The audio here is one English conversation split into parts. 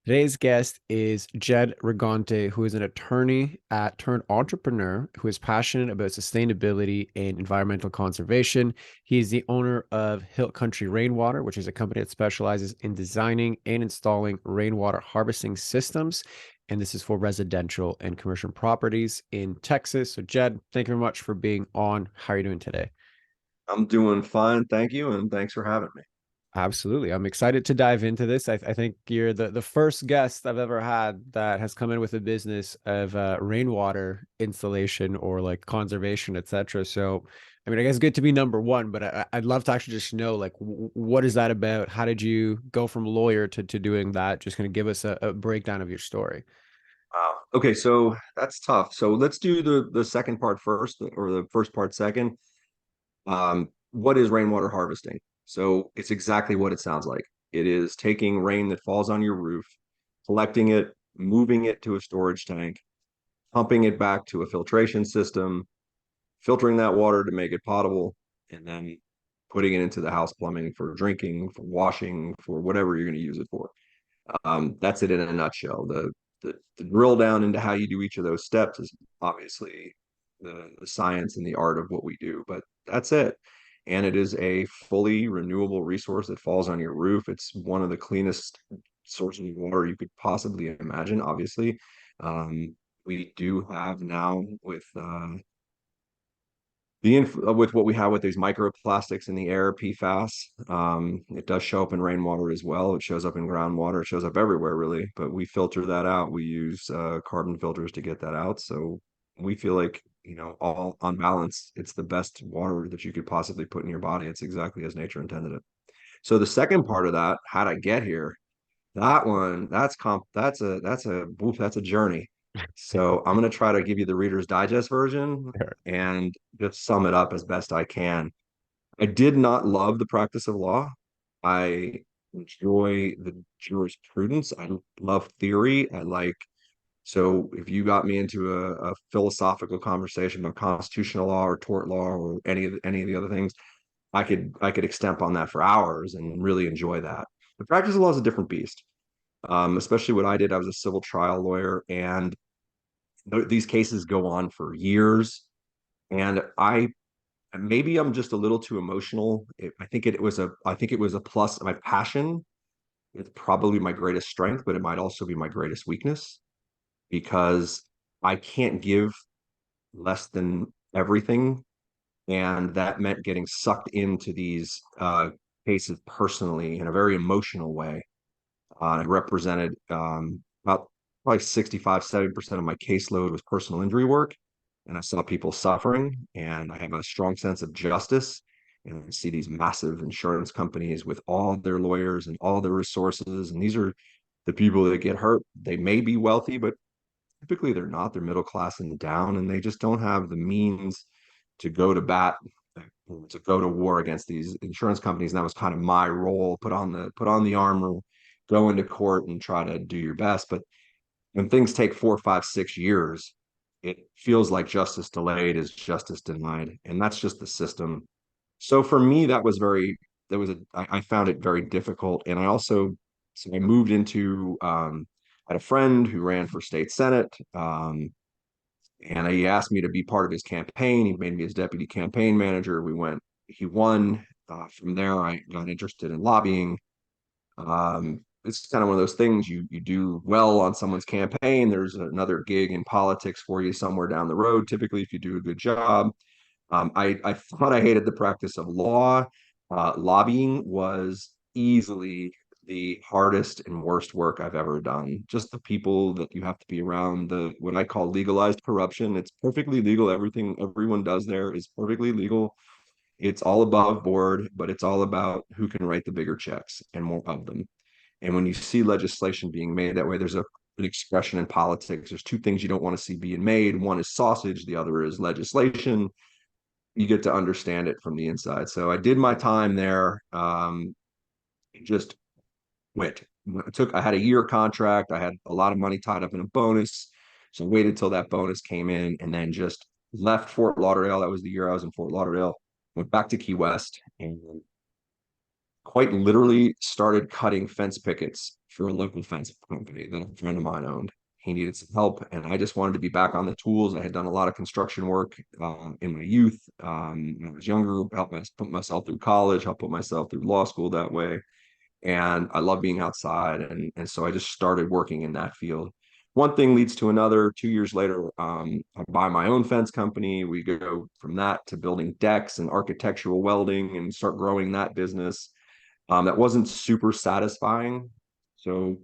Today's guest is Jed Regante, who is an attorney at turned entrepreneur who is passionate about sustainability and environmental conservation. He is the owner of Hill Country Rainwater, which is a company that specializes in designing and installing rainwater harvesting systems. And this is for residential and commercial properties in Texas. So, Jed, thank you very much for being on. How are you doing today? I'm doing fine, thank you, and thanks for having me. Absolutely. I'm excited to dive into this. I think you're the first guest I've ever had that has come in with a business of rainwater installation or like conservation, etc. So, I mean, I guess good to be number one, but I'd love to actually just know like what is that about? How did you go from lawyer to doing that? Just kind of give us a breakdown of your story. Wow. Okay, so that's tough. So let's do the second part first, or the first part second. What is rainwater harvesting? So it's exactly what it sounds like. It is taking rain that falls on your roof, collecting it, moving it to a storage tank, pumping it back to a filtration system, filtering that water to make it potable, and then putting it into the house plumbing for drinking, for washing, for whatever you're going to use it for. That's it in a nutshell. The drill down into how you do each of those steps is obviously the science and the art of what we do, but that's it. And it is a fully renewable resource that falls on your roof. It's one of the cleanest sources of water you could possibly imagine, obviously. We do have now with what we have with these microplastics in the air, PFAS. It does show up in rainwater as well. It shows up in groundwater. It shows up everywhere, really. But we filter that out. We use carbon filters to get that out. So we feel like, all on balance, it's the best water that you could possibly put in your body. It's exactly as nature intended it. So the second part of that, how'd I get here? That one, that's a journey. So I'm going to try to give you the Reader's Digest version and just sum it up as best I can. I did not love the practice of law. I enjoy the jurisprudence. I love theory. So if you got me into a philosophical conversation about constitutional law or tort law or any of the other things, I could extemp on that for hours and really enjoy that. The practice of law is a different beast, especially what I did. I was a civil trial lawyer, and these cases go on for years. And maybe I'm just a little too emotional. I think it was a plus. My passion is probably my greatest strength, but it might also be my greatest weakness because I can't give less than everything, and that meant getting sucked into these cases personally in a very emotional way. I represented about probably 65, 70% of my caseload was personal injury work. And I saw people suffering, and I have a strong sense of justice. And I see these massive insurance companies with all their lawyers and all their resources. And these are the people that get hurt. They may be wealthy, but typically they're not. They're middle class and down, and they just don't have the means to go to bat, to go to war against these insurance companies. And that was kind of my role: put on the armor, go into court, and try to do your best. But when things take 4, 5, 6 years, it feels like justice delayed is justice denied, and that's just the system. So for me, I found it very difficult, and I moved into I had a friend who ran for state senate. And he asked me to be part of his campaign. He made me his deputy campaign manager. He won. From there, I got interested in lobbying. It's kind of one of those things you do well on someone's campaign. There's another gig in politics for you somewhere down the road, typically if you do a good job. I thought I hated the practice of law. Lobbying was easily the hardest and worst work I've ever done. Just the people that you have to be around, the what I call legalized corruption. It's perfectly legal. Everything everyone does there is perfectly legal. It's all above board, but it's all about who can write the bigger checks and more of them. And when you see legislation being made that way, an expression in politics. There's two things you don't want to see being made. One is sausage, the other is legislation. You get to understand it from the inside. So I did my time there. Just went. I had a year contract. I had a lot of money tied up in a bonus. So I waited till that bonus came in and then just left Fort Lauderdale. That was the year I was in Fort Lauderdale. Went back to Key West and quite literally started cutting fence pickets for a local fence company that a friend of mine owned. He needed some help, and I just wanted to be back on the tools. I had done a lot of construction work in my youth. When I was younger, put myself through college, helped put myself through law school that way. And I love being outside. And so I just started working in that field. One thing leads to another. 2 years later, I buy my own fence company. We go from that to building decks and architectural welding and start growing that business. That wasn't super satisfying. So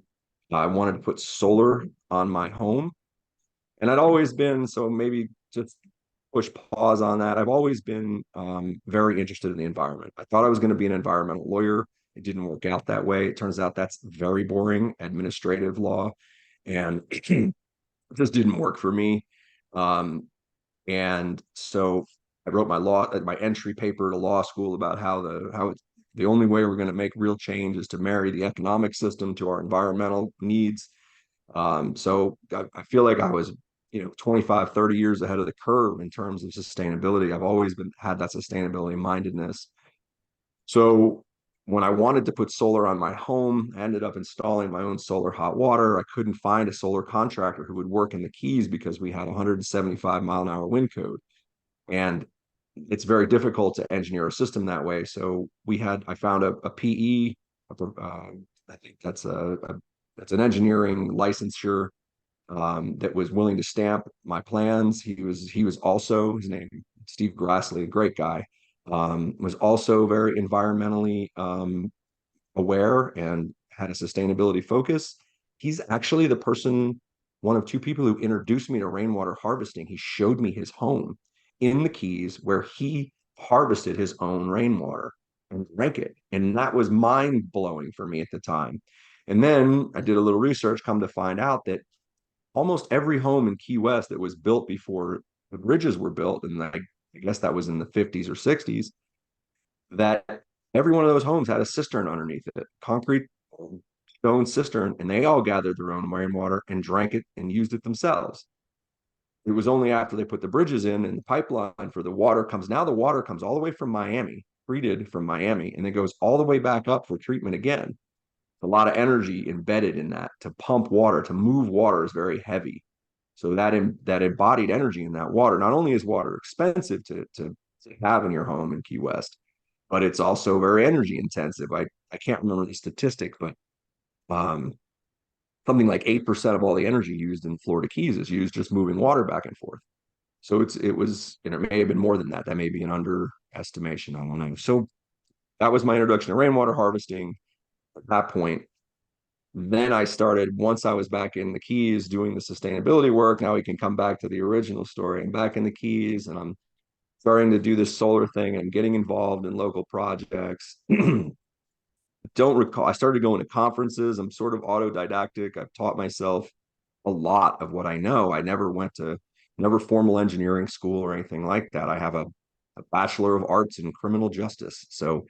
I wanted to put solar on my home. And I'd always been, so maybe just push pause on that. I've always been very interested in the environment. I thought I was going to be an environmental lawyer. It didn't work out that way. It turns out that's very boring administrative law. And it just didn't work for me. Um, and so I wrote my entry paper to law school about the only way we're going to make real change is to marry the economic system to our environmental needs. So I feel like I was, 25, 30 years ahead of the curve in terms of sustainability. I've always been had that sustainability mindedness. So when I wanted to put solar on my home, I ended up installing my own solar hot water. I couldn't find a solar contractor who would work in the Keys because we had 175-mile-an-hour wind code. And it's very difficult to engineer a system that way. So I found a PE, I think that's an engineering licensure that was willing to stamp my plans. He was also, his name Steve Grassley, a great guy, was also very environmentally aware and had a sustainability focus. He's actually the person, one of two people who introduced me to rainwater harvesting. He showed me his home in the Keys where he harvested his own rainwater and drank it. And that was mind blowing for me at the time. And then I did a little research, come to find out that almost every home in Key West that was built before the bridges were built, and I guess that was in the 50s or 60s, that every one of those homes had a cistern underneath it, concrete stone cistern, and they all gathered their own rainwater and drank it and used it themselves. It was only after they put the bridges in and the pipeline for the water comes. Now the water comes all the way from Miami, treated from Miami, and then goes all the way back up for treatment again. A lot of energy embedded in that. To pump water, to move water is very heavy. So that embodied energy in that water. Not only is water expensive to have in your home in Key West, but it's also very energy intensive. I can't remember the statistic, but um, something like 8% of all the energy used in Florida Keys is used just moving water back and forth. So it was, and it may have been more than that. That may be an underestimation. I don't know. So that was my introduction to rainwater harvesting. At that point, then I started, once I was back in the Keys doing the sustainability work. Now we can come back to the original story. I'm back in the Keys and I'm starting to do this solar thing and getting involved in local projects. Don't recall, I started going to conferences. I'm sort of autodidactic. I've taught myself a lot of what I know. I never went to never formal engineering school or anything like that. I have a bachelor of arts in criminal justice. So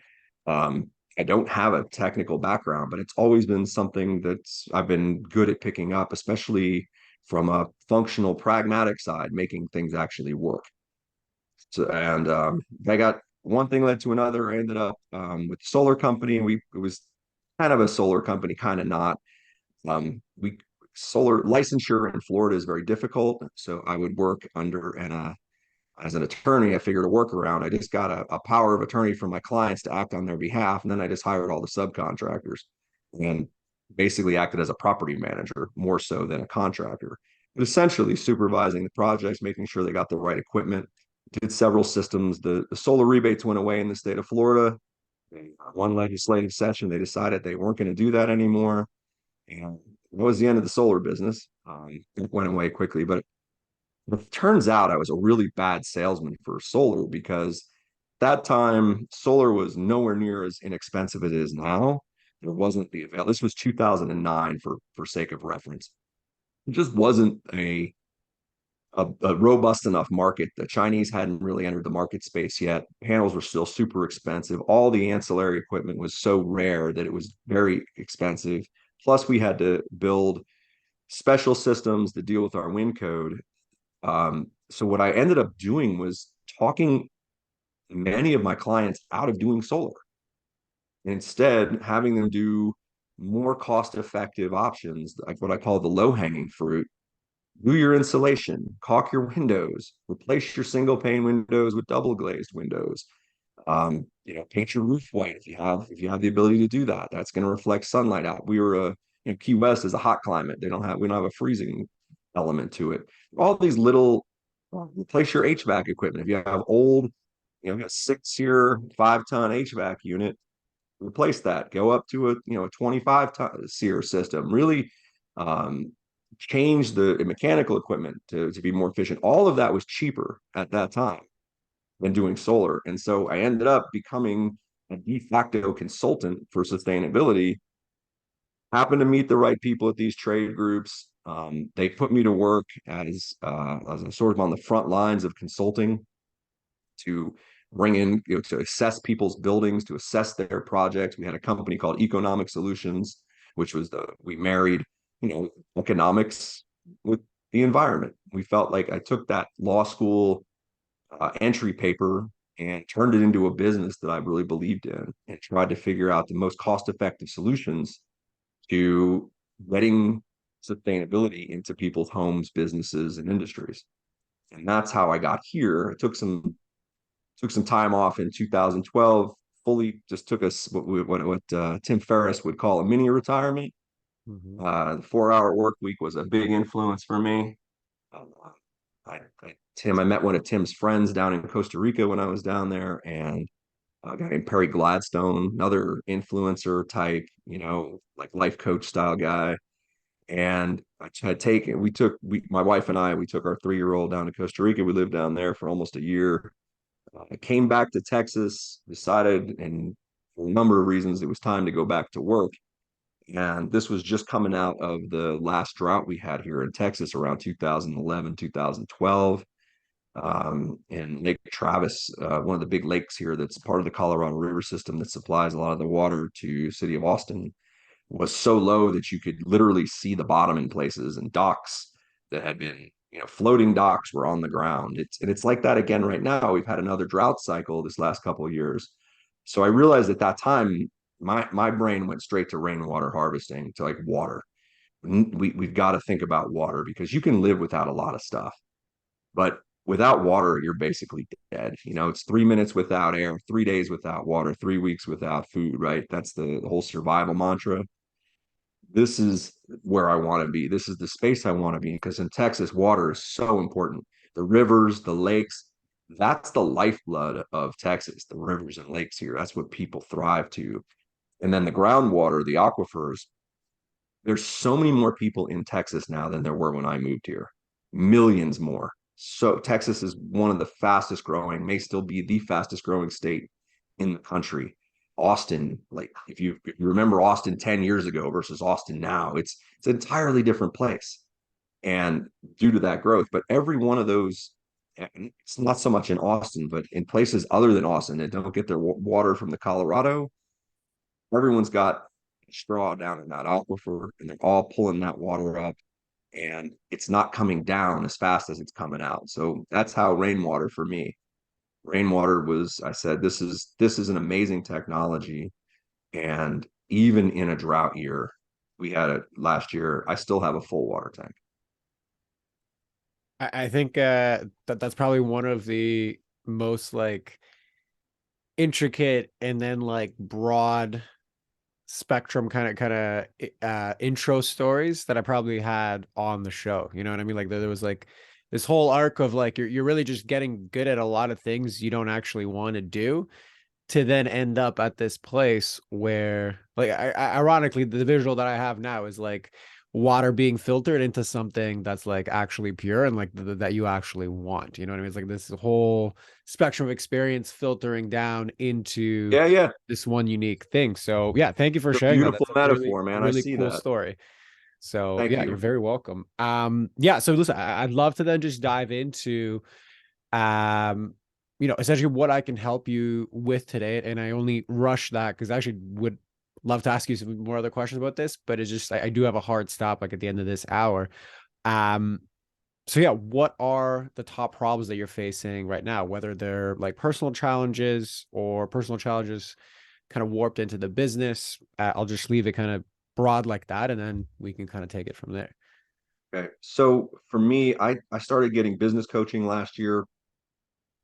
I don't have a technical background, but it's always been something that's I've been good at picking up, especially from a functional, pragmatic side, making things actually work. So, and I got one thing led to another. I ended up with the solar company. It was kind of a solar company, kind of not. We Solar licensure in Florida is very difficult, so I would work under as an attorney. I figured a workaround. I just got a power of attorney from my clients to act on their behalf, and then I just hired all the subcontractors and basically acted as a property manager more so than a contractor, but essentially supervising the projects, making sure they got the right equipment. Did several systems. The solar rebates went away in the state of Florida. One legislative session, they decided they weren't going to do that anymore. And that was the end of the solar business. It went away quickly, but it turns out I was a really bad salesman for solar because that time solar was nowhere near as inexpensive as it is now. There wasn't the avail. This was 2009 for sake of reference. It just wasn't a robust enough market. The Chinese hadn't really entered the market space yet. Panels were still super expensive. All the ancillary equipment was so rare that it was very expensive. Plus, we had to build special systems to deal with our wind code. So what I ended up doing was talking many of my clients out of doing solar. Instead, having them do more cost-effective options, like what I call the low-hanging fruit. Do your insulation, caulk your windows, replace your single pane windows with double glazed windows. Paint your roof white if you have the ability to do that. That's going to reflect sunlight out. Key West is a hot climate. We don't have a freezing element to it. All these little replace your HVAC equipment. If you have old, you got 6 year 5 ton HVAC unit, replace that. Go up to a 25 ton SEER system. Really um, change the mechanical equipment to be more efficient. All of that was cheaper at that time than doing solar. And so I ended up becoming a de facto consultant for sustainability. Happened to meet the right people at these trade groups. They put me to work as a sort of on the front lines of consulting to bring in, to assess people's buildings, to assess their projects. We had a company called Economic Solutions, which was we married, economics with the environment. We felt like I took that law school entry paper and turned it into a business that I really believed in and tried to figure out the most cost-effective solutions to getting sustainability into people's homes, businesses, and industries. And that's how I got here. It took some time off in 2012. Fully just took us what Tim Ferriss would call a mini retirement. Mm-hmm. The 4 hour work week was a big influence for me. Um, I met one of Tim's friends down in Costa Rica when I was down there, and a guy named Perry Gladstone, another influencer type, like life coach style guy. And my wife and I, we took our 3 year old down to Costa Rica. We lived down there for almost a year. I came back to Texas, decided, and for a number of reasons, it was time to go back to work. And this was just coming out of the last drought we had here in Texas around 2011, 2012. In Lake Travis, one of the big lakes here that's part of the Colorado River system that supplies a lot of the water to city of Austin, was so low that you could literally see the bottom in places, and docks that had been, floating docks were on the ground. It's like that again right now. We've had another drought cycle this last couple of years. So I realized at that time, my brain went straight to rainwater harvesting, to like water. We've got to think about water because you can live without a lot of stuff, but without water, you're basically dead. It's 3 minutes without air, 3 days without water, 3 weeks without food, right? That's the whole survival mantra. This is where I want to be. This is the space I want to be, because in Texas, water is so important. The rivers, the lakes, that's the lifeblood of Texas, the rivers and lakes here. That's what people thrive to. And then the groundwater, the aquifers, there's so many more people in Texas now than there were when I moved here. Millions more. So Texas is one of the fastest growing, may still be the fastest growing state in the country. Austin, like if you remember Austin 10 years ago versus Austin now, it's an entirely different place. And due to that growth, but every one of those, it's not so much in Austin, but in places other than Austin that don't get their water from the Colorado, everyone's got straw down in that aquifer, and they're all pulling that water up, and it's not coming down as fast as it's coming out. So that's how rainwater for me. Rainwater was, I said, this is an amazing technology. And even in a drought year, we had it last year, I still have a full water tank. I think that's probably one of the most like intricate and then like broad spectrum kind of intro stories that I probably had on the show. You know what I mean? Like there was like this whole arc of like you're really just getting good at a lot of things you don't actually want to do, to then end up at this place where like ironically the visual that I have now is like water being filtered into something that's like actually pure and like that you actually want. You know what I mean? It's like this whole spectrum of experience filtering down into Yeah, yeah. this one unique thing. So yeah, thank you for It's a sharing that. beautiful That's a really, metaphor, man. I really see cool that. story. So Thank yeah, you're you. very welcome. Yeah, so listen, I'd love to then just dive into um essentially what I can help you with today. And I only rush that because I actually would love to ask you some more other questions about this, but it's just I do have a hard stop like at the end of this hour. Um, so yeah, what are the top problems that you're facing right now, whether they're like personal challenges or personal challenges kind of warped into the business. I'll just leave it kind of broad like that, and then we can kind of take it from there. Okay. So for me, I started getting business coaching last year.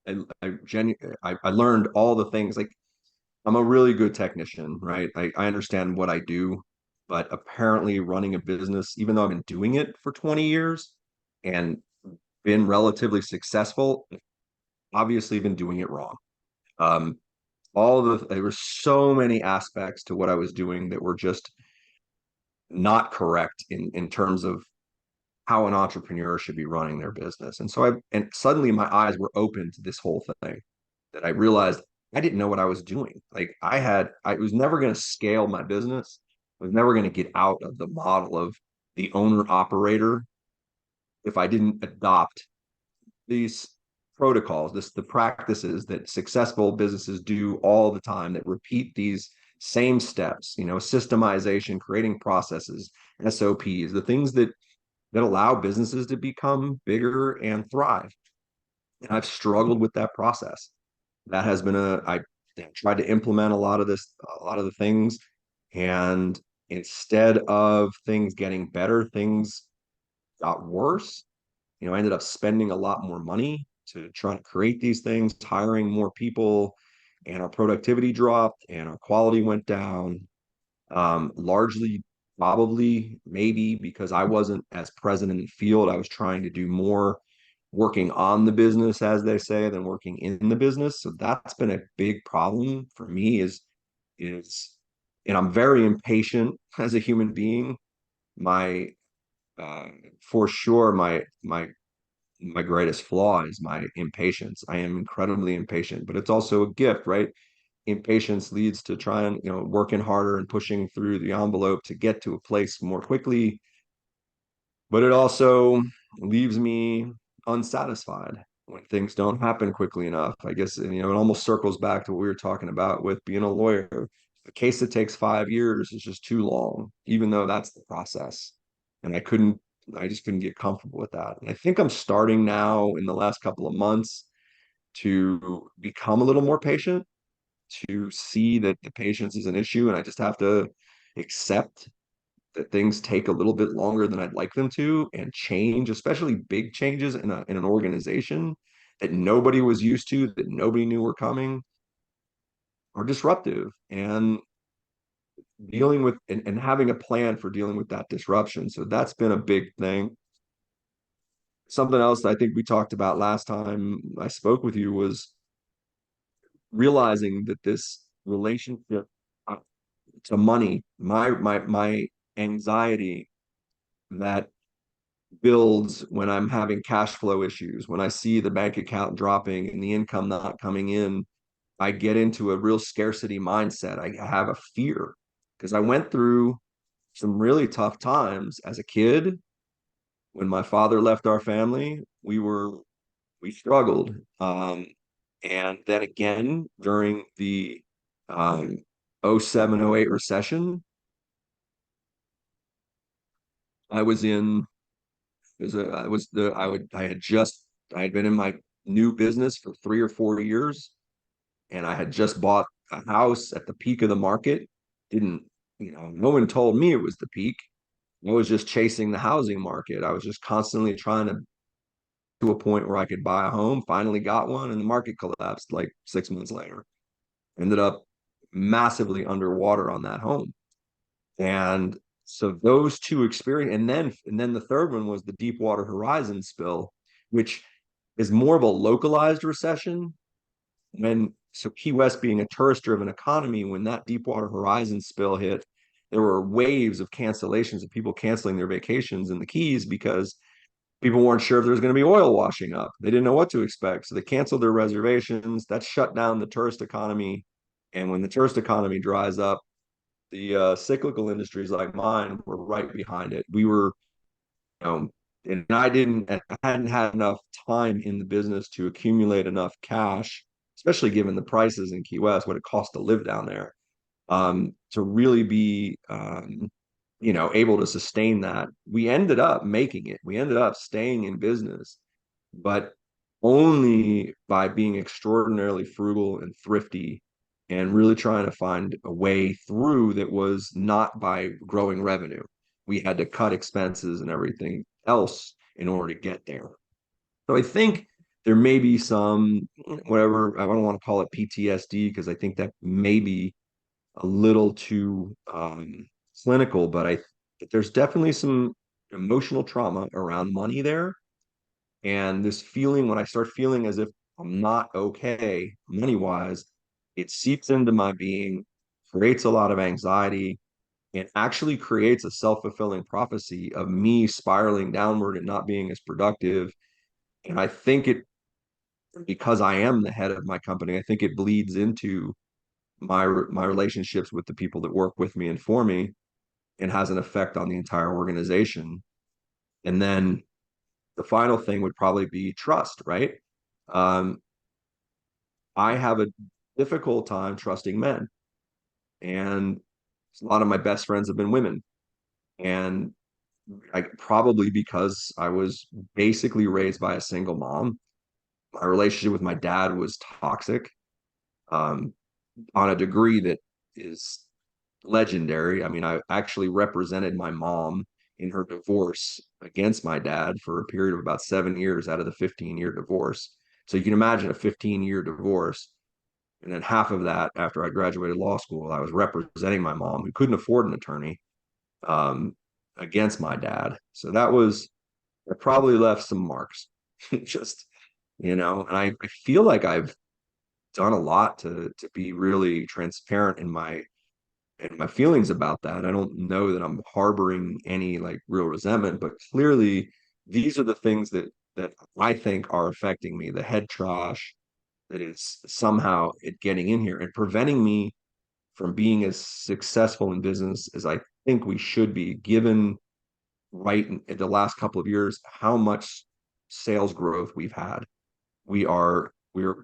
I learned all the things. Like, I'm a really good technician, right? I understand what I do, but apparently running a business, even though I've been doing it for 20 years and been relatively successful, obviously been doing it wrong. Um, there were so many aspects to what I was doing that were just not correct in terms of how an entrepreneur should be running their business. And suddenly my eyes were open to this whole thing, that I realized I didn't know what I was doing. Like, I was never going to scale my business. I was never going to get out of the model of the owner operator if I didn't adopt these protocols, the practices that successful businesses do all the time, that repeat these same steps, systemization, creating processes, SOPs, the things that allow businesses to become bigger and thrive. And I've struggled with that process. That has been I tried to implement a lot of the things, and instead of things getting better, things got worse. I ended up spending a lot more money to try to create these things, hiring more people, and our productivity dropped and our quality went down. Largely, probably, maybe because I wasn't as present in the field. I was trying to do more working on the business, as they say, than working in the business. So that's been a big problem for me. Is And I'm very impatient as a human being. My uh, for sure, my greatest flaw is my impatience. I am incredibly impatient, but it's also a gift, right? Impatience leads to trying, working harder and pushing through the envelope to get to a place more quickly, but it also leaves me unsatisfied when things don't happen quickly enough. I guess, it almost circles back to what we were talking about with being a lawyer. A case that takes 5 years is just too long, even though that's the process. And I just couldn't get comfortable with that. And I think I'm starting now in the last couple of months to become a little more patient, to see that the patience is an issue, and I just have to accept that things take a little bit longer than I'd like them to, and change, especially big changes in an organization that nobody was used to, that nobody knew were coming, are disruptive. And dealing with and having a plan for dealing with that disruption. So that's been a big thing. Something else that I think we talked about last time I spoke with you was realizing that this relationship uh, to money, my anxiety that builds when I'm having cash flow issues, when I see the bank account dropping and the income not coming in, I get into a real scarcity mindset. I have a fear because I went through some really tough times as a kid. When my father left our family, we struggled. And then again during the um, 07, 08 recession, I was in I was the I had been in my new business for 3 or 4 years, and I had just bought a house at the peak of the market. Didn't, no one told me it was the peak. I was just chasing the housing market. I was just constantly trying to a point where I could buy a home. Finally got one, and the market collapsed like 6 months later. Ended up massively underwater on that home. And so those two experience, and then the third one was the Deepwater Horizon spill, which is more of a localized recession. So Key West being a tourist-driven economy, when that Deepwater Horizon spill hit, there were waves of cancellations of people canceling their vacations in the Keys because people weren't sure if there was going to be oil washing up. They didn't know what to expect, so they canceled their reservations. That shut down the tourist economy, and when the tourist economy dries up, the cyclical industries like mine were right behind it. We were, you know, and I hadn't had enough time in the business to accumulate enough cash, especially given the prices in Key West, what it costs to live down there, to really be, able to sustain that. We ended up making it. We ended up staying in business, but only by being extraordinarily frugal and thrifty and really trying to find a way through that was not by growing revenue. We had to cut expenses and everything else in order to get there. So I think there may be some, whatever, I don't want to call it PTSD because I think that may be a little too clinical, but there's definitely some emotional trauma around money there. And this feeling, when I start feeling as if I'm not okay money wise, it seeps into my being, creates a lot of anxiety, and actually creates a self-fulfilling prophecy of me spiraling downward and not being as productive. And I think it, because I am the head of my company, I think it bleeds into my relationships with the people that work with me and for me, and has an effect on the entire organization. And then the final thing would probably be trust, right? Um, I have a difficult time trusting men, and a lot of my best friends have been women, and I probably because I was basically raised by a single mom. My relationship with my dad was toxic, um, on a degree that is legendary. I mean, I actually represented my mom in her divorce against my dad for a period of about 7 years out of the 15-year divorce. So you can imagine a 15-year divorce. And then half of that, after I graduated law school, I was representing my mom, who couldn't afford an attorney, um, against my dad. So that probably left some marks. Just, and I feel like I've done a lot to be really transparent in my feelings about that. I don't know that I'm harboring any like real resentment, but clearly these are the things that I think are affecting me. The head trash that is somehow it getting in here and preventing me from being as successful in business as I think we should be, given right in the last couple of years how much sales growth we've had. We're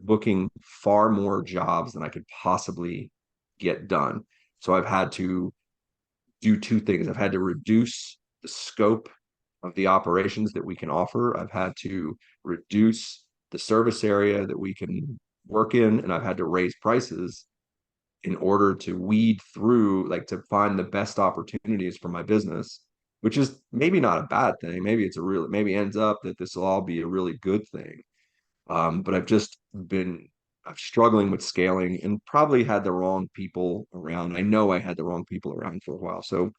booking far more jobs than I could possibly get done. So I've had to do two things. I've had to reduce the scope of the operations that we can offer. I've had to reduce the service area that we can work in, and I've had to raise prices in order to weed through, like to find the best opportunities for my business, which is maybe not a bad thing. Maybe ends up that this will all be a really good thing. But I'm struggling with scaling and probably had the wrong people around. I know I had the wrong people around for a while. So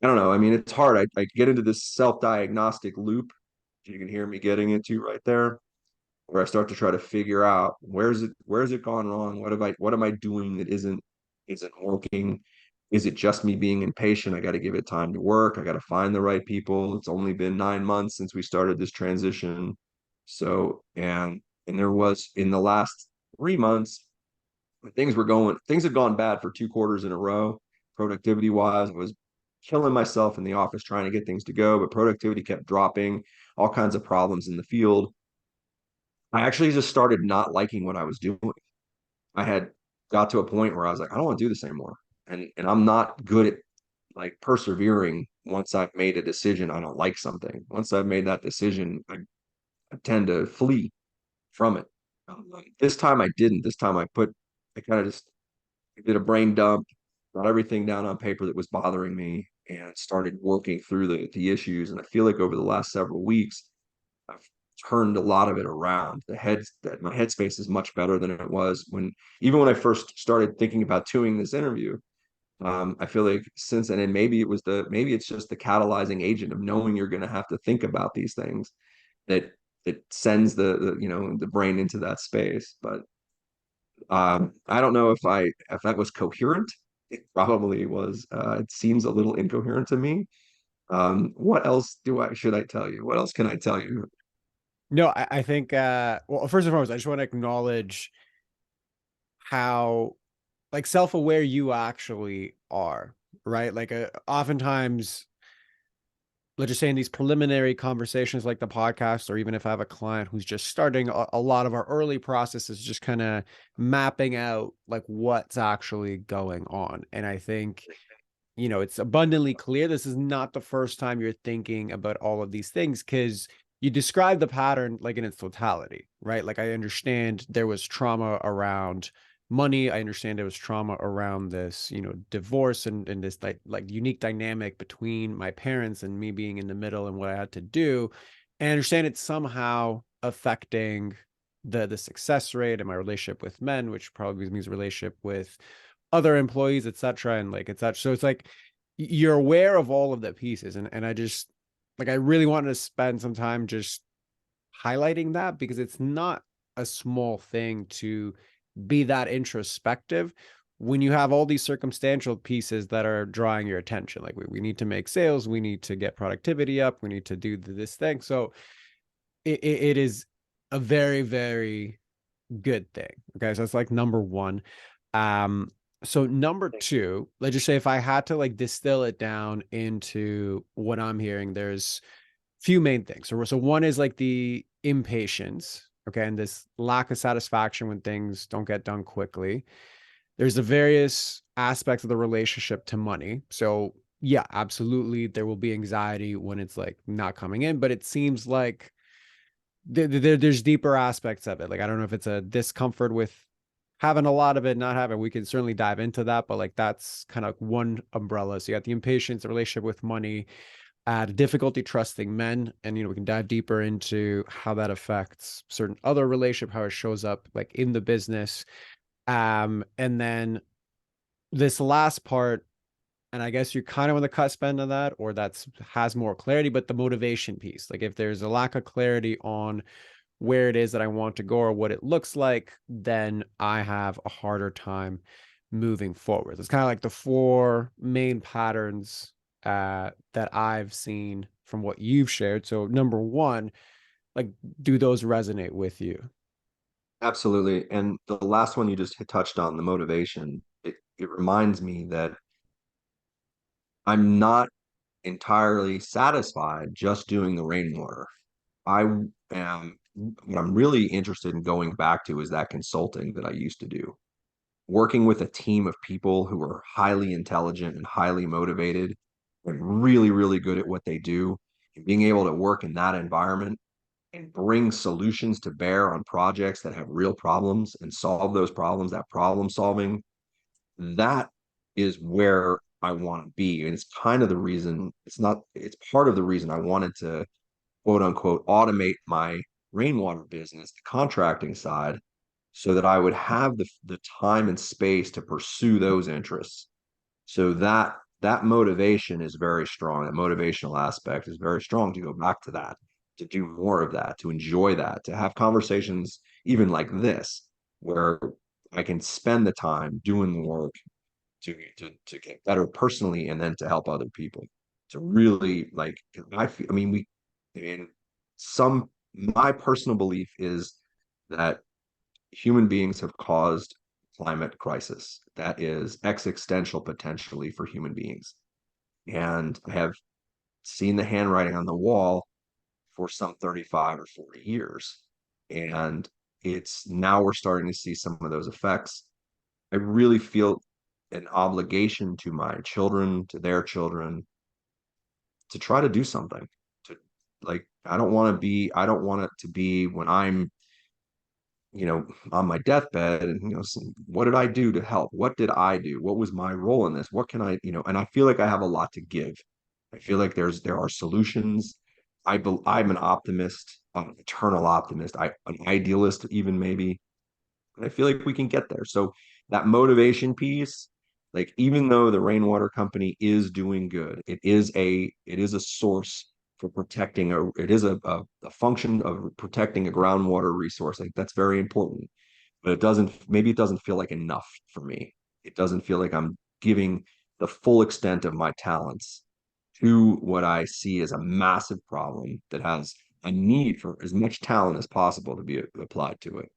I don't know. I mean, it's hard. I get into this self-diagnostic loop you can hear me getting into right there, where I start to try to figure out where's it gone wrong? What am I doing that isn't working? Is it just me being impatient? I got to give it time to work. I got to find the right people. It's only been 9 months since we started this transition. So, and there was in the last 3 months, things had gone bad for 2 quarters in a row, productivity wise. I was killing myself in the office trying to get things to go, but productivity kept dropping, all kinds of problems in the field. I actually just started not liking what I was doing. I had got to a point where I was like, I don't want to do this anymore. And I'm not good at like persevering once I've made a decision I don't like something. Once I've made that decision, I tend to flee from it. This time I didn't. This time I kind of just did a brain dump, got everything down on paper that was bothering me, and started working through the issues. And I feel like over the last several weeks, I've turned a lot of it around. That my headspace is much better than it was even when I first started thinking about doing this interview. I feel like since then, and maybe it's just the catalyzing agent of knowing you're going to have to think about these things that that sends the brain into that space. But I don't know if that was coherent. It probably was. It seems a little incoherent to me. What else should I tell you? What else can I tell you? No, I think well, first and foremost, I just want to acknowledge how like self-aware you actually are, right? Like oftentimes, let's just say in these preliminary conversations like the podcast, or even if I have a client who's just starting, a lot of our early process is just kind of mapping out like what's actually going on. And I think, it's abundantly clear this is not the first time you're thinking about all of these things, because you describe the pattern like in its totality, right? Like I understand there was trauma around money. I understand there was trauma around this, divorce and this like unique dynamic between my parents and me being in the middle and what I had to do. And I understand it's somehow affecting the success rate and my relationship with men, which probably means relationship with other employees, etc. And like it's such so it's like you're aware of all of the pieces. And I just like I really wanted to spend some time just highlighting that because it's not a small thing to be that introspective when you have all these circumstantial pieces that are drawing your attention. Like we need to make sales, we need to get productivity up, we need to do this thing. So it is a very, very good thing. Okay. So that's like number one. Um, so number two, let's just say if I had to like distill it down into what I'm hearing, there's few main things. So one is like the impatience, okay, and this lack of satisfaction when things don't get done quickly. There's the various aspects of the relationship to money. So yeah, absolutely, there will be anxiety when it's like not coming in, but it seems like there's deeper aspects of it. Like I don't know if it's a discomfort with having a lot of it, not having. We can certainly dive into that, but like that's kind of one umbrella. So you got the impatience, the relationship with money, the difficulty trusting men, and we can dive deeper into how that affects certain other relationship, how it shows up like in the business, and then this last part, and I guess you're kind of on the cusp end of that, or that's has more clarity, but the motivation piece, like if there's a lack of clarity on where it is that I want to go or what it looks like, then I have a harder time moving forward. It's kind of like the four main patterns that I've seen from what you've shared. So number one, like, do those resonate with you? Absolutely. And the last one you just touched on, the motivation, it reminds me that I'm not entirely satisfied just doing the rainwater. I am, what I'm really interested in going back to is that consulting that I used to do, working with a team of people who are highly intelligent and highly motivated and really, really good at what they do, and being able to work in that environment and bring solutions to bear on projects that have real problems and solve those problems, that problem solving, that is where I want to be. And it's kind of the reason, it's part of the reason I wanted to quote unquote automate my rainwater business, the contracting side, so that I would have the time and space to pursue those interests. So that motivation is very strong. That motivational aspect is very strong to go back to that, to do more of that, to enjoy that, to have conversations even like this, where I can spend the time doing the work to get better personally and then to help other people. To really like I feel, I mean, we in some my personal belief is that human beings have caused climate crisis that is existential potentially for human beings. And I have seen the handwriting on the wall for some 35 or 40 years. And it's now we're starting to see some of those effects. I really feel an obligation to my children, to their children, to try to do something. To like, I don't want it to be when I'm on my deathbed and, what did I do to help? What did I do? What was my role in this? What can and I feel like I have a lot to give. I feel like there are solutions. I'm an optimist, an eternal optimist, an idealist, even maybe. And I feel like we can get there. So that motivation piece, like even though the rainwater company is doing good, it is a source for protecting it is a function of protecting a groundwater resource. Like that's very important. But maybe it doesn't feel like enough for me. It doesn't feel like I'm giving the full extent of my talents to what I see as a massive problem that has a need for as much talent as possible to be applied to it.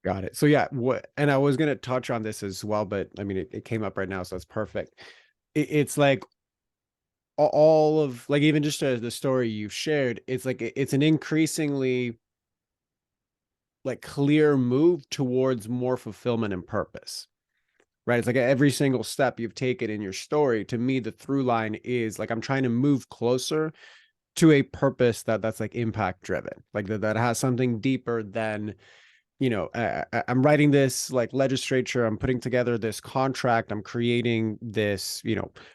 Got it. So yeah, what and I was gonna touch on this as well, but I mean it came up right now, so that's perfect. It's like all of like even just the story you've shared, it's like it's an increasingly like clear move towards more fulfillment and purpose. Right? It's like every single step you've taken in your story, to me, the through line is like I'm trying to move closer to a purpose that's like impact driven, like that has something deeper than I'm writing this like legislature, I'm putting together this contract, I'm creating this,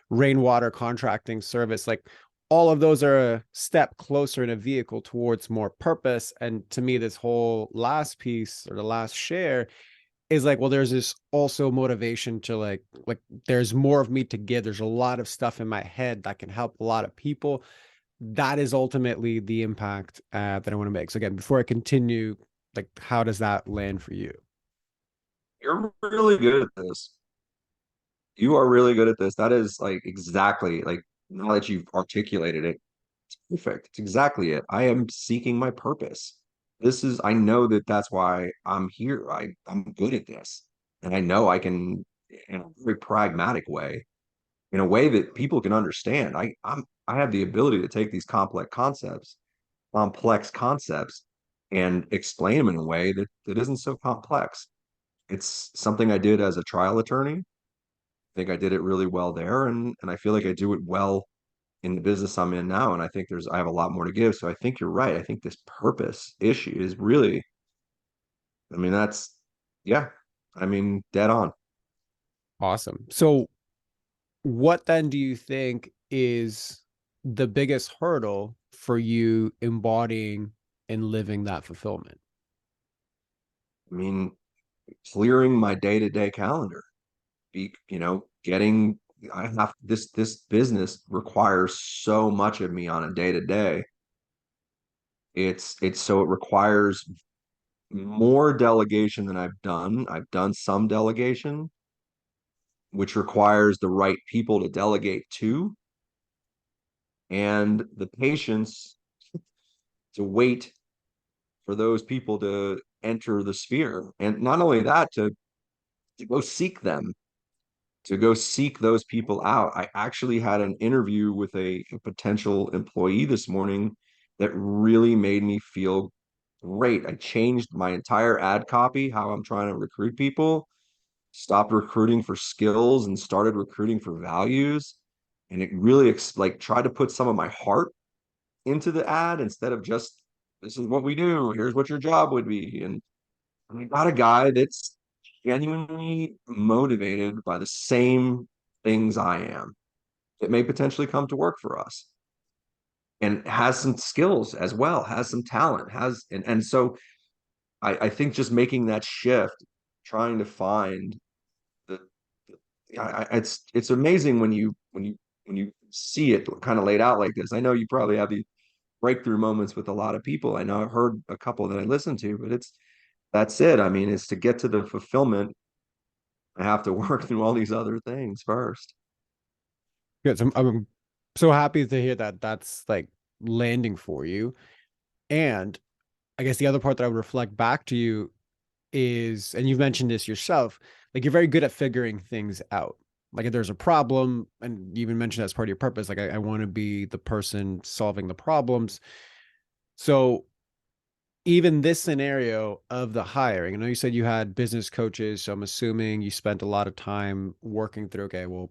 rainwater contracting service. Like all of those are a step closer in a vehicle towards more purpose. And to me, this whole last piece or the last share is like, well, there's this also motivation to like there's more of me to give. There's a lot of stuff in my head that can help a lot of people. That is ultimately the impact that I want to make. So again, before I continue, like, how does that land for you? You're really good at this. You are really good at this. That is like exactly like now that you've articulated it, it's perfect. It's exactly it. I am seeking my purpose. This is, I know that that's why I'm here. I'm good at this. And I know I can, in a very pragmatic way, in a way that people can understand. I have the ability to take these complex concepts and explain them in a way that isn't so complex. It's something I did as a trial attorney. I think I did it really well there, and I feel like I do it well in the business I'm in now. And I think I have a lot more to give. So I think you're right. I think this purpose issue is really, I mean, that's yeah, I mean, dead on. Awesome. So what then do you think is the biggest hurdle for you embodying and living that fulfillment? I mean, clearing my day-to-day calendar, getting I have this business requires so much of me on a day-to-day. It's so it requires more delegation than I've done. I've done some delegation, which requires the right people to delegate to and the patience to wait for those people to enter the sphere. And not only that, to go seek them, to go seek those people out. I actually had an interview with a potential employee this morning that really made me feel great. I changed my entire ad copy, how I'm trying to recruit people, stopped recruiting for skills and started recruiting for values. And it really like tried to put some of my heart into the ad instead of just this is what we do, here's what your job would be. And I got a guy that's genuinely motivated by the same things I am that may potentially come to work for us and has some skills as well, has some talent, and so I think just making that shift, trying to find it's amazing when you see it kind of laid out like this. I know you probably have the breakthrough moments with a lot of people. I know I've heard a couple that I listen to, but that's it. I mean, it's to get to the fulfillment, I have to work through all these other things first. Good. So I'm so happy to hear that that's like landing for you. And I guess the other part that I would reflect back to you is, and you've mentioned this yourself, like you're very good at figuring things out. Like if there's a problem, and you even mentioned that's part of your purpose, like I want to be the person solving the problems. So even this scenario of the hiring, I know you said you had business coaches, so I'm assuming you spent a lot of time working through, okay, well,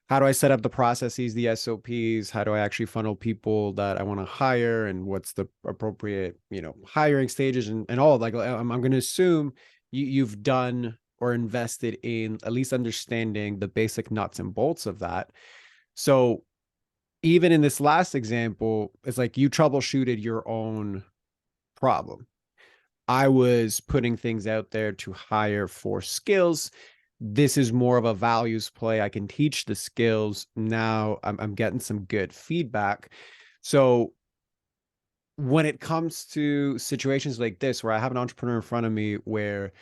how do I set up the processes, the SOPs? How do I actually funnel people that I want to hire? And what's the appropriate, hiring stages and all like I'm going to assume you've done or invested in at least understanding the basic nuts and bolts of that. So even in this last example, it's like you troubleshooted your own problem. I was putting things out there to hire for skills. This is more of a values play. I can teach the skills. Now I'm getting some good feedback. So when it comes to situations like this, where I have an entrepreneur in front of me where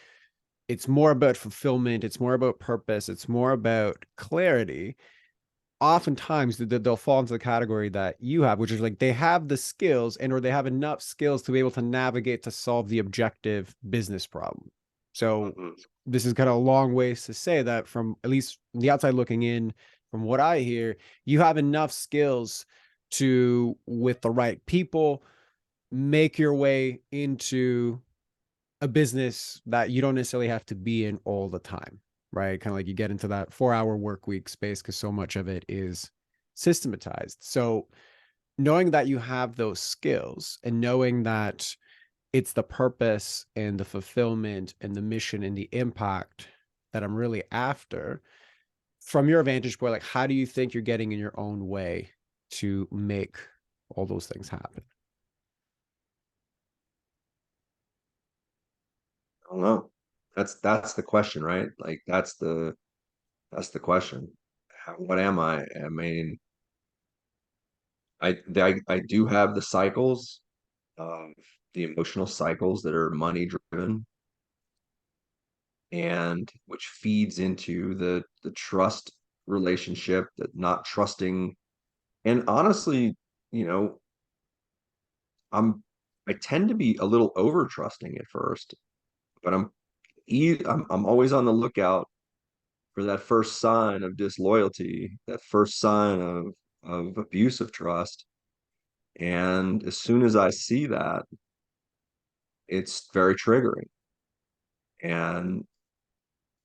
it's more about fulfillment, it's more about purpose, it's more about clarity, oftentimes they'll fall into the category that you have, which is like they have the skills and or they have enough skills to be able to navigate to solve the objective business problem. So Mhm. this is kind of a long ways to say that from at least the outside looking in, from what I hear, you have enough skills to, with the right people, make your way into a business that you don't necessarily have to be in all the time, right? Kind of like you get into that 4 hour work week space because so much of it is systematized. So knowing that you have those skills and knowing that it's the purpose and the fulfillment and the mission and the impact that I'm really after. From your vantage point, like how do you think you're getting in your own way to make all those things happen? I don't know. That's the question, right? Like that's the question. What am I? I mean, I do have the cycles, um, the emotional cycles that are money driven, and which feeds into the trust relationship, that not trusting. And honestly, you know, I'm I tend to be a little over trusting at first, but I'm always on the lookout for that first sign of disloyalty, that first sign of abuse of trust. And as soon as I see that, it's very triggering, and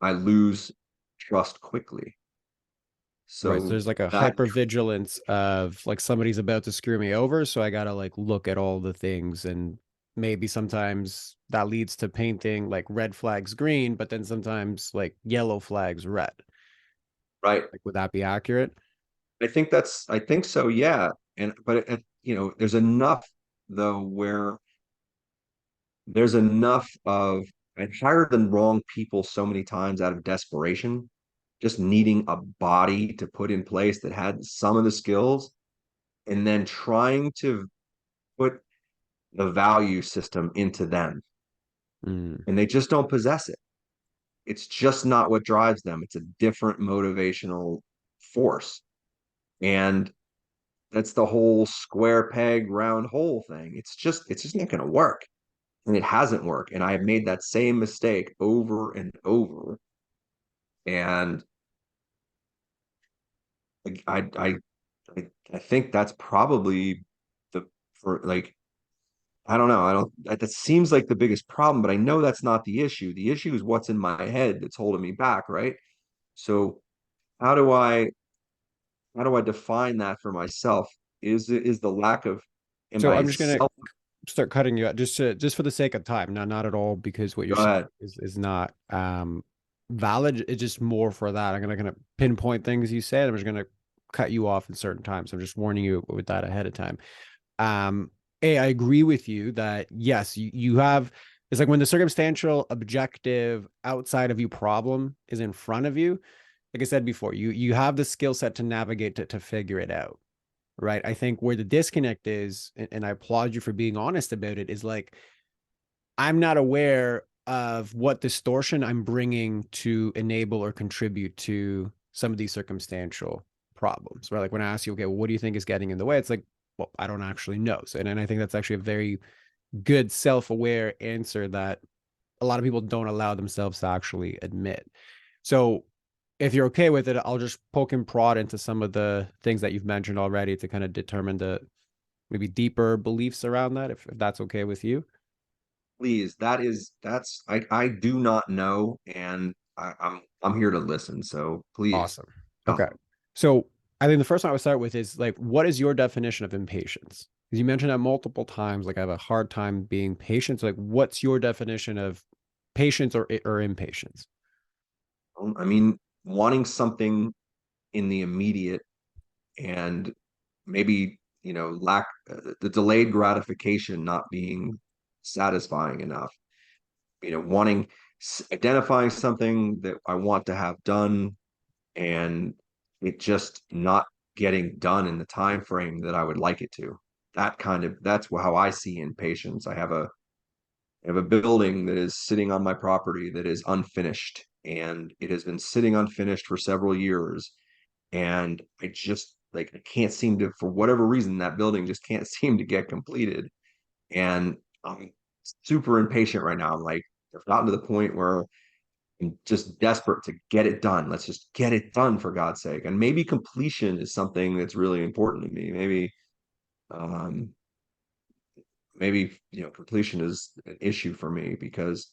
I lose trust quickly. Right. So So there's like a that hyper vigilance of like somebody's about to screw me over. So I gotta like look at all the things, and maybe sometimes that leads to painting like red flags green, but then sometimes like yellow flags red. right. Like would that be accurate? I think so, yeah. And but you know, there's enough though where there's enough of I've hired the wrong people so many times out of desperation, just needing a body to put in place that had some of the skills, and then trying to put the value system into them. Mm. And they just don't possess it. It's just not what drives them. It's a different motivational force. And that's the whole square peg, round hole thing. It's just not going to work. And it hasn't worked. And I have made that same mistake over and over. And I I I think that's probably the for like I don't know. I don't that seems like the biggest problem, but I know that's not the issue. The issue is what's in my head that's holding me back, right? So how do I how do I define that for myself? Is the lack of am So I I'm just gonna self start cutting you out just for the sake of time. Not at all because what you're go saying ahead. is not valid. It's just more for that. I'm gonna pinpoint things you said. I'm just gonna cut you off in certain times. I'm just warning you with that ahead of time. Um, I agree with you that yes, you have it's like when the circumstantial, objective, outside of you problem is in front of you, like I said before, you have the skill set to navigate to figure it out. Right. I think where the disconnect is, and I applaud you for being honest about it, is like I'm not aware of what distortion I'm bringing to enable or contribute to some of these circumstantial problems. Right. Like when I ask you, okay, well, what do you think is getting in the way? It's like, well, I don't actually know. So, and I think that's actually a very good self-aware answer that a lot of people don't allow themselves to actually admit. So if you're okay with it, I'll just poke and prod into some of the things that you've mentioned already to kind of determine the maybe deeper beliefs around that, if that's okay with you. Please, that's I do not know, and I'm here to listen. So please Awesome. tell Okay. me. So I think the first one I would start with is like, what is your definition of impatience? Because you mentioned that multiple times, like I have a hard time being patient. So like, what's your definition of patience or impatience? I mean, wanting something in the immediate and maybe, you know, lack the delayed gratification not being satisfying enough. You know, identifying something that I want to have done and it just not getting done in the time frame that I would like it to. That's how I see impatience. I have a building that is sitting on my property that is unfinished, and it has been sitting unfinished for several years. And I just like I can't seem to, for whatever reason, that building just can't seem to get completed. And I'm super impatient right now. I'm like, I've gotten to the point where I'm just desperate to get it done. Let's just get it done for God's sake. And maybe completion is something that's really important to me. Um, maybe you know, completion is an issue for me because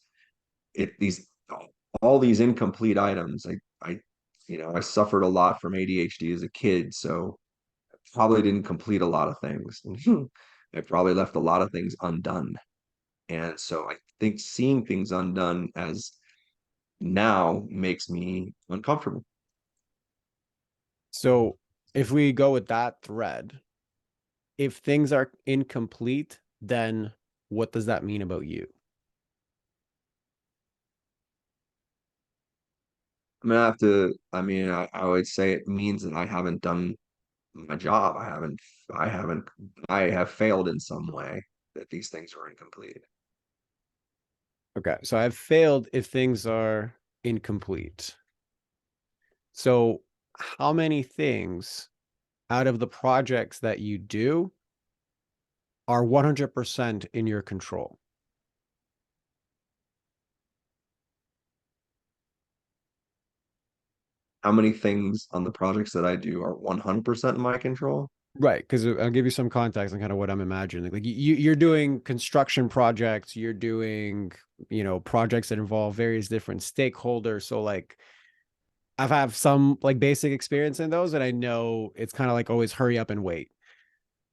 it these all these incomplete items. You know, I suffered a lot from ADHD as a kid, so I probably didn't complete a lot of things. I probably left a lot of things undone. And so I think seeing things undone as now makes me uncomfortable. So if we go with that thread, if things are incomplete, then what does that mean about you? I would say it means that I haven't done my job. I haven't, I have failed in some way that these things were incomplete. Okay. So I've failed if things are incomplete. So how many things out of the projects that you do are 100% in your control? How many things on the projects that I do are 100% in my control? Right, because I'll give you some context on kind of what I'm imagining. Like you're doing construction projects, you're doing, projects that involve various different stakeholders. So like I've had some like basic experience in those, and I know it's kind of like always hurry up and wait,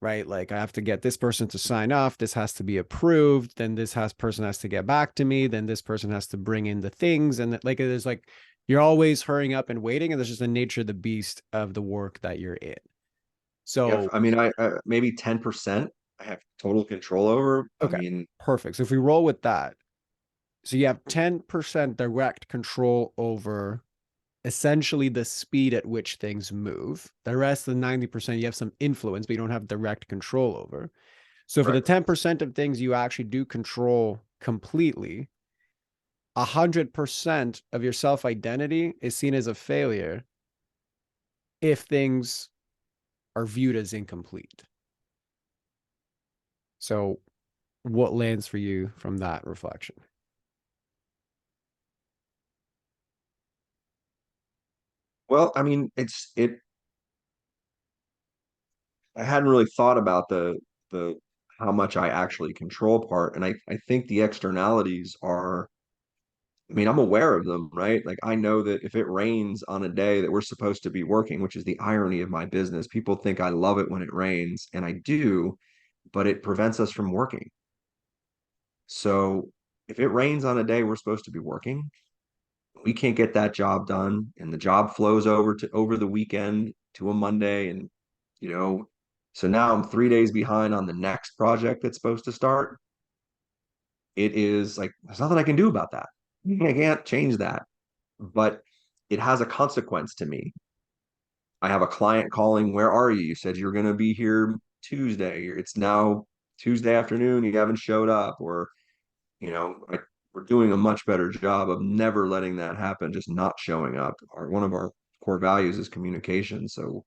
right? Like I have to get this person to sign off, this has to be approved, then person has to get back to me, then this person has to bring in the things, and like there's like you're always hurrying up and waiting, and there's just the nature of the beast of the work that you're in. Yeah, So I maybe 10% I have total control over. I okay, mean, perfect. So if we roll with that, so you have 10% direct control over essentially the speed at which things move. The rest of the 90%, you have some influence, but you don't have direct control over. So for the right. 10% of things you actually do control completely, 100% of your self identity is seen as a failure if things are viewed as incomplete. So what lands for you from that reflection? Well, I mean, I hadn't really thought about the how much I actually control part. And I think the externalities are, I mean, I'm aware of them, right? Like I know that if it rains on a day that we're supposed to be working, which is the irony of my business, people think I love it when it rains, and I do, but it prevents us from working. So if it rains on a day we're supposed to be working, we can't get that job done, and the job flows over the weekend to a Monday, and you know, so now I'm 3 days behind on the next project that's supposed to start. It is like there's nothing I can do about that. I can't change that, but it has a consequence to me. I have a client calling, where are you? You said you're going to be here Tuesday. It's now Tuesday afternoon. You haven't showed up, or we're doing a much better job of never letting that happen, just not showing up. One of our core values is communication. So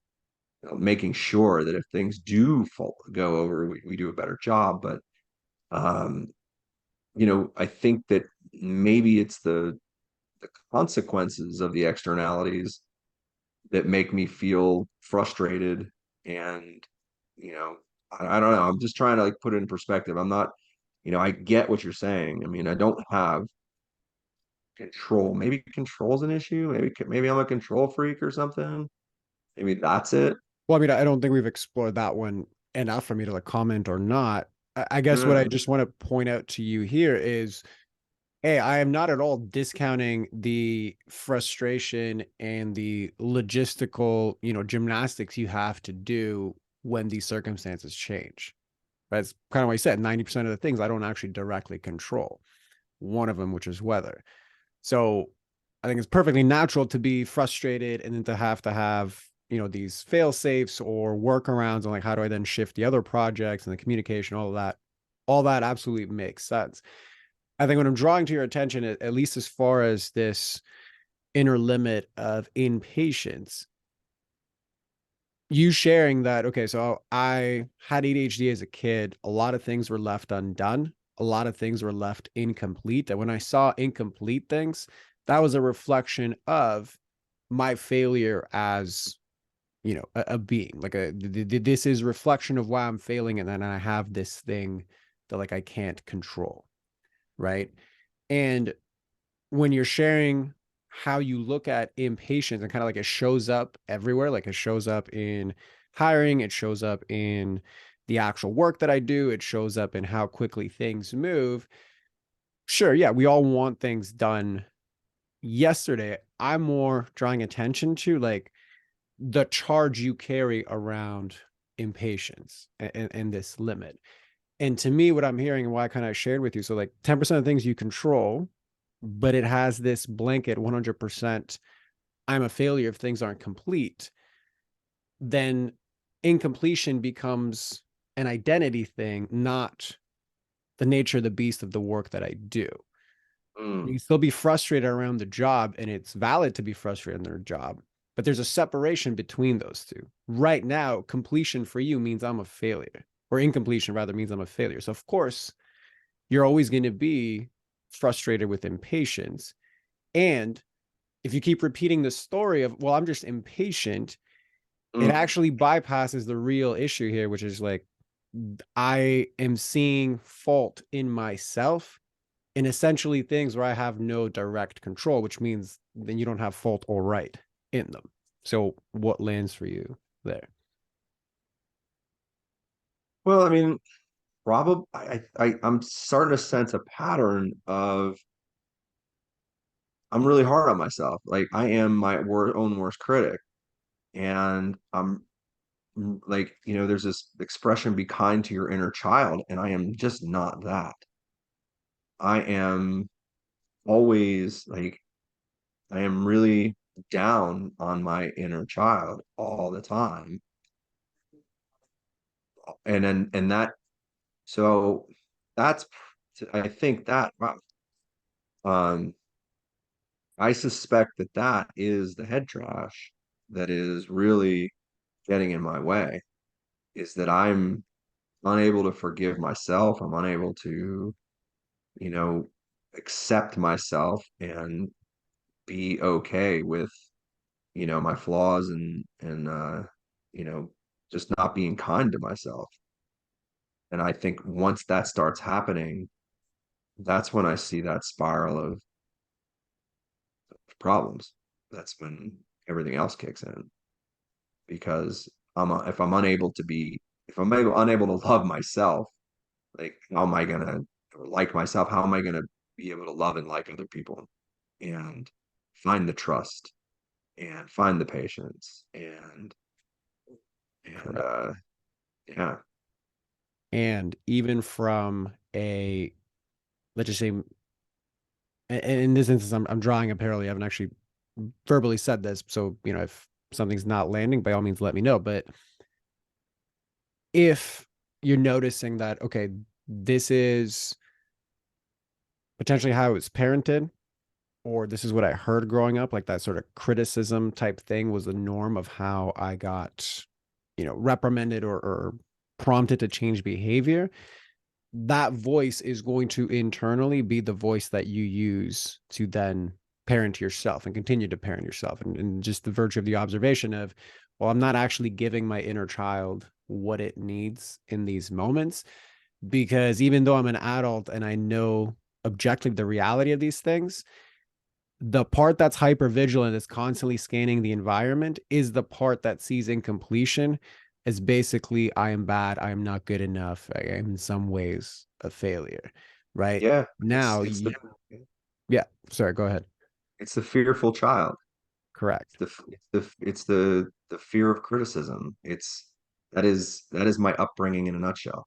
making sure that if things do go over, we do a better job. But um, I think that maybe it's the consequences of the externalities that make me feel frustrated. And I don't know. I'm just trying to like put it in perspective. I'm not, I get what you're saying. I mean, I don't have control. Maybe control's an issue. Maybe I'm a control freak or something. Maybe that's it. Well, I mean, I don't think we've explored that one enough for me to like comment or not. I guess what I Mm, just want to point out to you here is, hey, I am not at all discounting the frustration and the logistical, gymnastics you have to do when these circumstances change. That's kind of what I said. 90% of the things I don't actually directly control. One of them, which is weather. So I think it's perfectly natural to be frustrated and then to have, these fail safes or workarounds on like how do I then shift the other projects and the communication, all of that. All that absolutely makes sense. I think what I'm drawing to your attention, at least as far as this inner limit of impatience, you sharing that, okay, so I had ADHD as a kid. A lot of things were left undone. A lot of things were left incomplete. And when I saw incomplete things, that was a reflection of my failure as, a being. Like this is reflection of why I'm failing. And then I have this thing that like I can't control. Right. And when you're sharing how you look at impatience and kind of like it shows up everywhere, like it shows up in hiring, it shows up in the actual work that I do. It shows up in how quickly things move. Sure, yeah, we all want things done yesterday. I'm more drawing attention to like the charge you carry around impatience and this limit. And to me, what I'm hearing and why I kind of shared with you, so like 10% of things you control, but it has this blanket 100% I'm a failure if things aren't complete, then incompletion becomes an identity thing, not the nature of the beast of the work that I do. You Mm, can still be frustrated around the job, and it's valid to be frustrated in their job, but there's a separation between those two. Right now, completion for you means I'm a failure, or incompletion rather means I'm a failure. So, of course, you're always going to be frustrated with impatience. And if you keep repeating the story of, well, I'm just impatient, it mm. actually bypasses the real issue here, which is like, I am seeing fault in myself in essentially things where I have no direct control, which means then you don't have fault or right in them. So what lands for you there? Well, I mean, probably I'm starting to sense a pattern of I'm really hard on myself. Like I am my own worst critic, and I'm like, there's this expression, be kind to your inner child, and I am just not that. I am always like, I am really down on my inner child all the time. And that, so that's, I think that, wow, um, I suspect that that is the head trash that is really getting in my way, is that I'm unable to forgive myself. I'm unable to, you know, accept myself and be okay with, my flaws and you know, just not being kind to myself. And I think once that starts happening, that's when I see that spiral of problems. That's when everything else kicks in because if I'm unable to be, if I'm unable to love myself, like how am I gonna like myself? How am I gonna be able to love and like other people and find the trust and find the patience and Correct. yeah, And even from let's just say, in this instance, I'm drawing a parallel. I haven't actually verbally said this. So, if something's not landing, by all means, let me know. But if you're noticing that, okay, this is potentially how I was parented, or this is what I heard growing up, like that sort of criticism type thing was the norm of how I got, reprimanded or prompted to change behavior. That voice is going to internally be the voice that you use to then parent yourself and continue to parent yourself. And just the virtue of the observation of, well, I'm not actually giving my inner child what it needs in these moments, because even though I'm an adult and I know objectively the reality of these things, the part that's hyper vigilant is constantly scanning the environment is the part that sees incompletion as basically I am bad, I am not good enough, I am in some ways a failure, right? yeah. Now yeah, sorry, go ahead. It's the fearful child. Correct. It's the fear of criticism. That is my upbringing in a nutshell.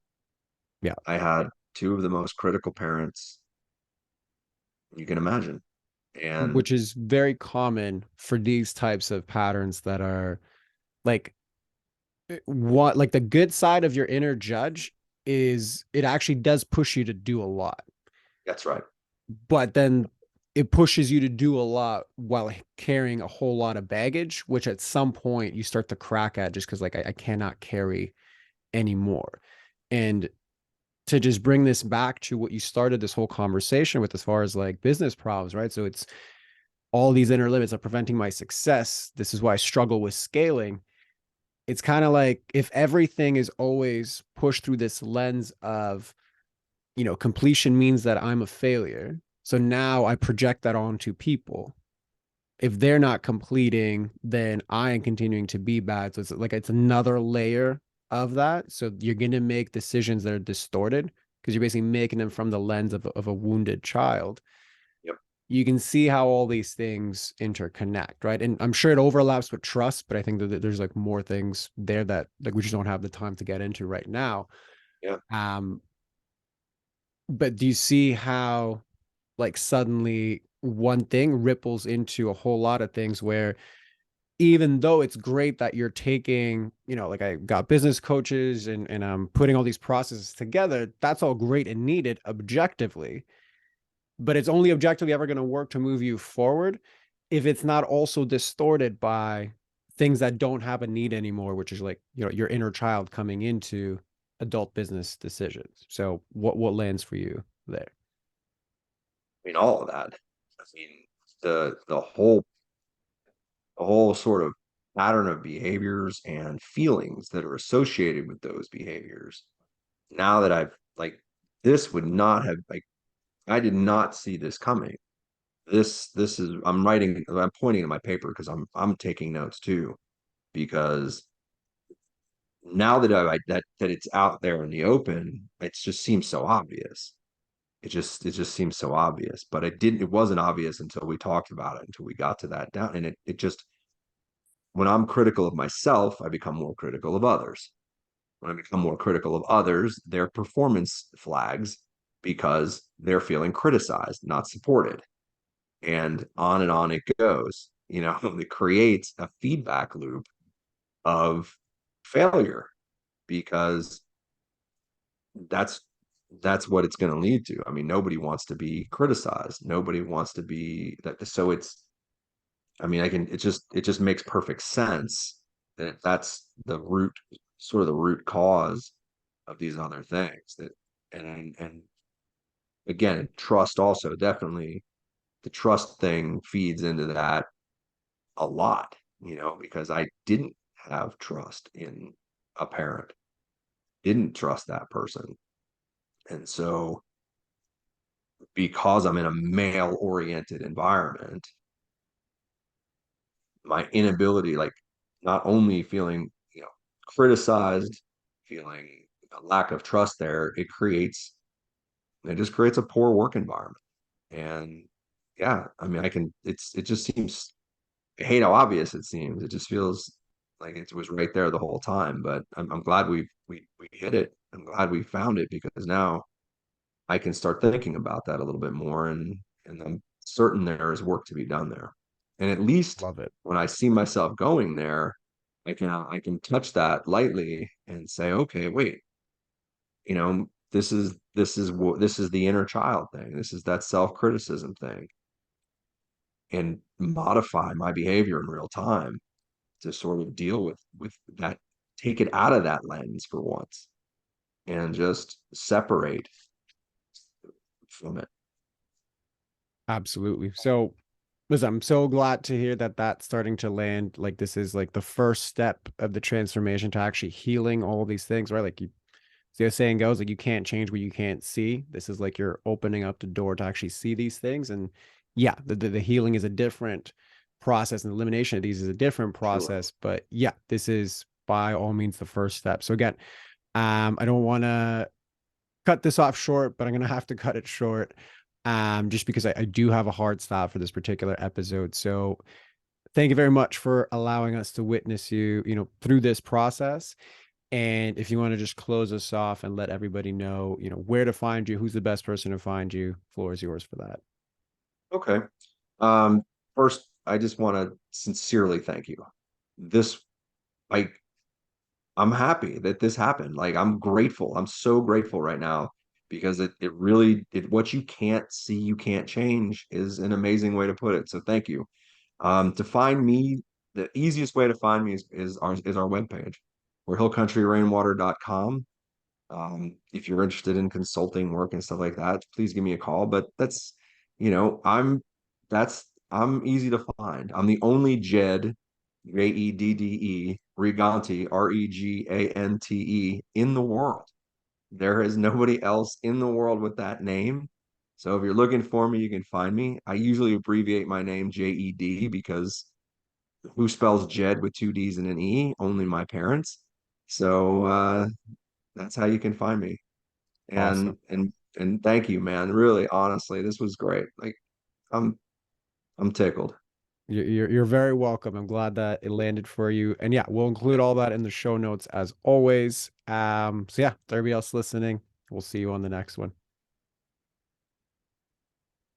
Yeah, I had two of the most critical parents you can imagine. And which is very common for these types of patterns that are like, what, like the good side of your inner judge is it actually does push you to do a lot, that's right. but then it pushes you to do a lot while carrying a whole lot of baggage, which at some point you start to crack at just because like I cannot carry anymore. And to just bring this back to what you started this whole conversation with, as far as like business problems, right? So it's all these inner limits are preventing my success. This is why I struggle with scaling. It's kind of like if everything is always pushed through this lens of, completion means that I'm a failure. So now I project that onto people. If they're not completing, then I am continuing to be bad. So it's like it's another layer of that. So you're going to make decisions that are distorted because you're basically making them from the lens of a wounded child. Yep. You can see how all these things interconnect, right? And I'm sure it overlaps with trust, but I think that there's like more things there that like we just don't have the time to get into right now. Yeah. Um, but do you see how like suddenly one thing ripples into a whole lot of things where even though it's great that you're taking, like I got business coaches and I'm putting all these processes together, that's all great and needed objectively, but it's only objectively ever going to work to move you forward if it's not also distorted by things that don't have a need anymore, which is like, your inner child coming into adult business decisions. So what lands for you there? I mean, all of that. I mean, the whole sort of pattern of behaviors and feelings that are associated with those behaviors. Now that I've like this would not have like I did not see this coming. This is I'm pointing to my paper because I'm taking notes too because now that that it's out there in the open, it just seems so obvious. It just seems so obvious, but it wasn't obvious until we talked about it, until we got to that down. And it just when I'm critical of myself, I become more critical of others. When I become more critical of others, their performance flags because they're feeling criticized, not supported. And on it goes. It creates a feedback loop of failure because that's that's what it's going to lead to. I mean, nobody wants to be criticized. Nobody wants to be that. So I mean, it just makes perfect sense that that's the root, sort of the root cause of these other things that, and again, trust also definitely the trust thing feeds into that a lot, because I didn't have trust in a parent, didn't trust that person. And so because I'm in a male oriented environment, my inability, like not only feeling, criticized, feeling a lack of trust there, it just creates a poor work environment. And yeah, I mean, it just seems, I hate how obvious it seems. It just feels like it was right there the whole time. But I'm glad we hit it. I'm glad we found it because now I can start thinking about that a little bit more, and I'm certain there is work to be done there. And at least Love it. when I see myself going there, I can touch that lightly and say, okay, wait, this is the inner child thing. This is that self-criticism thing, and modify my behavior in real time to sort of deal with that, take it out of that lens for once, and just separate from it. Absolutely. So, listen, I'm so glad to hear that that's starting to land. Like, this is like the first step of the transformation to actually healing all these things, right? Like, the saying goes, like, you can't change what you can't see. This is like you're opening up the door to actually see these things. And yeah, the healing is a different process, and the elimination of these is a different Sure. process. But yeah, this is by all means the first step. So, again, I don't want to cut this off short, but I'm gonna have to cut it short. Just because I do have a hard stop for this particular episode. So thank you very much for allowing us to witness you, through this process. And if you want to just close us off and let everybody know, where to find you, who's the best person to find you, floor is yours for that. Okay. Um, First, I just want to sincerely thank you. This, like, I'm happy that this happened. Like, I'm grateful. I'm so grateful right now because it really, what you can't see, you can't change is an amazing way to put it. So thank you. To find me, the easiest way to find me is our webpage. We're hillcountryrainwater.com. If you're interested in consulting work and stuff like that, please give me a call. But that's, you know, I'm easy to find. I'm the only Jed, Jedde, Regante, Regante in the world. There is nobody else in the world with that name. So if you're looking for me, you can find me. I usually abbreviate my name Jed because who spells Jed with two D's and an E? Only my parents. So that's how you can find me. Awesome. And thank you, man. Really, honestly, this was great. Like I'm I'm tickled. You're very welcome. I'm glad that it landed for you. And yeah, we'll include all that in the show notes as always. So yeah, to everybody else listening, we'll see you on the next one.